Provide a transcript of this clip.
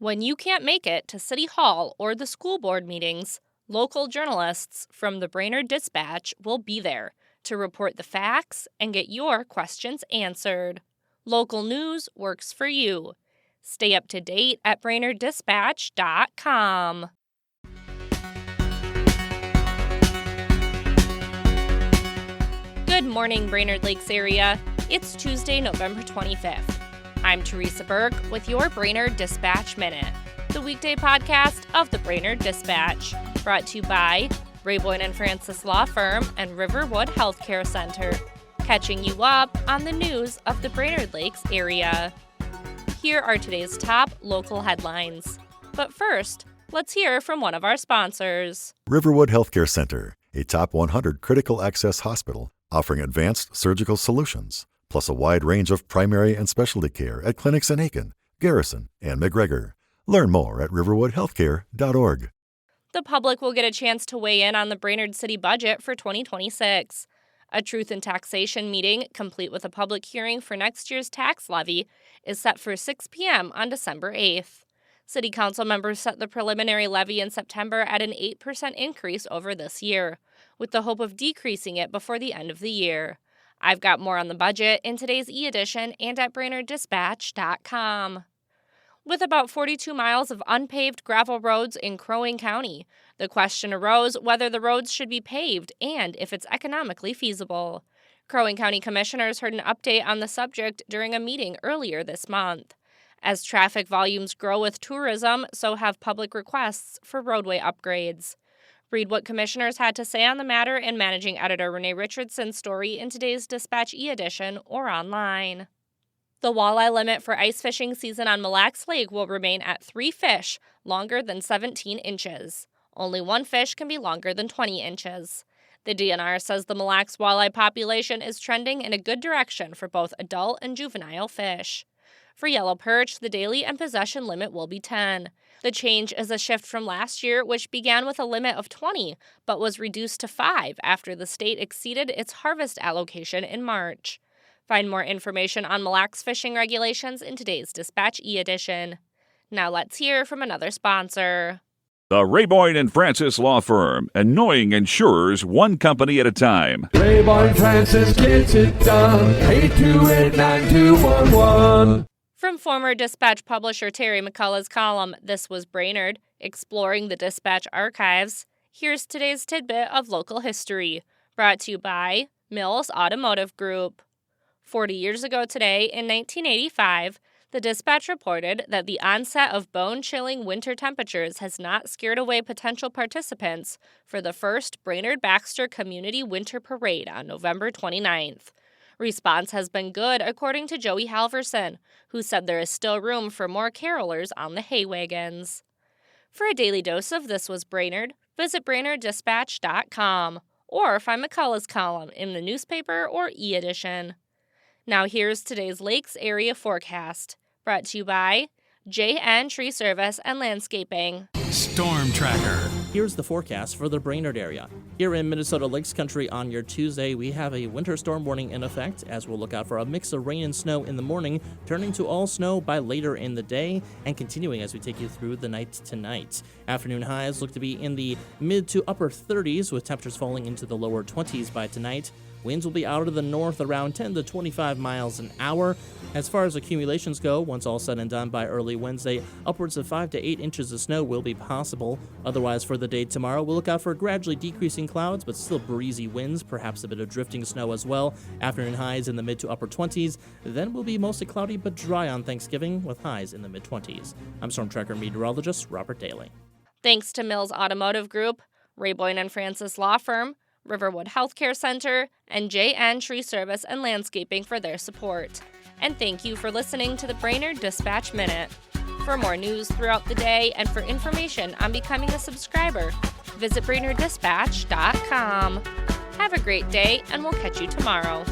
When you can't make it to City Hall or the school board meetings, local journalists from the Brainerd Dispatch will be there to report the facts and get your questions answered. Local news works for you. Stay up to date at BrainerdDispatch.com. Good morning, Brainerd Lakes area. It's Tuesday, November 25th. I'm Teresa Burke with your Brainerd Dispatch Minute, the weekday podcast of the Brainerd Dispatch, brought to you by Boyne & Francis Law Firm and Riverwood Healthcare Center, catching you up on the news of the Brainerd Lakes area. Here are today's top local headlines. But first, let's hear from one of our sponsors. Riverwood Healthcare Center, a top 100 critical access hospital offering advanced surgical solutions, plus a wide range of primary and specialty care at clinics in Aiken, Garrison, and McGregor. Learn more at riverwoodhealthcare.org. The public will get a chance to weigh in on the Brainerd City budget for 2026. A Truth in Taxation meeting, complete with a public hearing for next year's tax levy, is set for 6 p.m. on December 8th. City Council members set the preliminary levy in September at an 8% increase over this year, with the hope of decreasing it before the end of the year. I've got more on the budget in today's e-edition and at BrainerdDispatch.com. With about 42 miles of unpaved gravel roads in Crow Wing County, the question arose whether the roads should be paved and if it's economically feasible. Crow Wing County commissioners heard an update on the subject during a meeting earlier this month. As traffic volumes grow with tourism, so have public requests for roadway upgrades. Read what commissioners had to say on the matter in Managing Editor Renee Richardson's story in today's Dispatch e-edition or online. The walleye limit for ice fishing season on Mille Lacs Lake will remain at 3 fish longer than 17 inches. Only 1 fish can be longer than 20 inches. The DNR says the Mille Lacs walleye population is trending in a good direction for both adult and juvenile fish. For yellow perch, the daily and possession limit will be 10. The change is a shift from last year, which began with a limit of 20, but was reduced to 5 after the state exceeded its harvest allocation in March. Find more information on Mille Lacs fishing regulations in today's Dispatch e-edition. Now let's hear from another sponsor. The Boyne & Francis Law Firm, annoying insurers one company at a time. Boyne & Francis gets it done. 828-9211. From former Dispatch publisher Terry McCullough's column, This Was Brainerd, Exploring the Dispatch Archives, here's today's tidbit of local history, brought to you by Mills Automotive Group. 40 years ago today, in 1985, the Dispatch reported that the onset of bone-chilling winter temperatures has not scared away potential participants for the first Brainerd-Baxter Community Winter Parade on November 29th. Response has been good, according to Joey Halverson, who said there is still room for more carolers on the hay wagons. For a daily dose of This Was Brainerd, visit BrainerdDispatch.com or find McCullough's column in the newspaper or e-edition. Now here's today's Lakes area forecast, brought to you by JN Tree Service and Landscaping. Storm Tracker. Here's the forecast for the Brainerd area. Here in Minnesota Lakes Country on your Tuesday, we have a winter storm warning in effect as we'll look out for a mix of rain and snow in the morning, turning to all snow by later in the day and continuing as we take you through the night tonight. Afternoon highs look to be in the mid to upper 30s with temperatures falling into the lower 20s by tonight. Winds will be out of the north around 10 to 25 miles an hour. As far as accumulations go, once all said and done by early Wednesday, upwards of 5 to 8 inches of snow will be possible. Otherwise, for the day tomorrow, we'll look out for gradually decreasing clouds, but still breezy winds, perhaps a bit of drifting snow as well. Afternoon highs in the mid to upper 20s. Then will be mostly cloudy but dry on Thanksgiving with highs in the mid 20s. I'm Storm Tracker meteorologist Robert Daly. Thanks to Mills Automotive Group, Boyne & Francis Law Firm, Riverwood Healthcare Center, and JN Tree Service and Landscaping for their support. And thank you for listening to the Brainerd Dispatch Minute. For more news throughout the day and for information on becoming a subscriber, visit BrainerdDispatch.com. Have a great day, and we'll catch you tomorrow.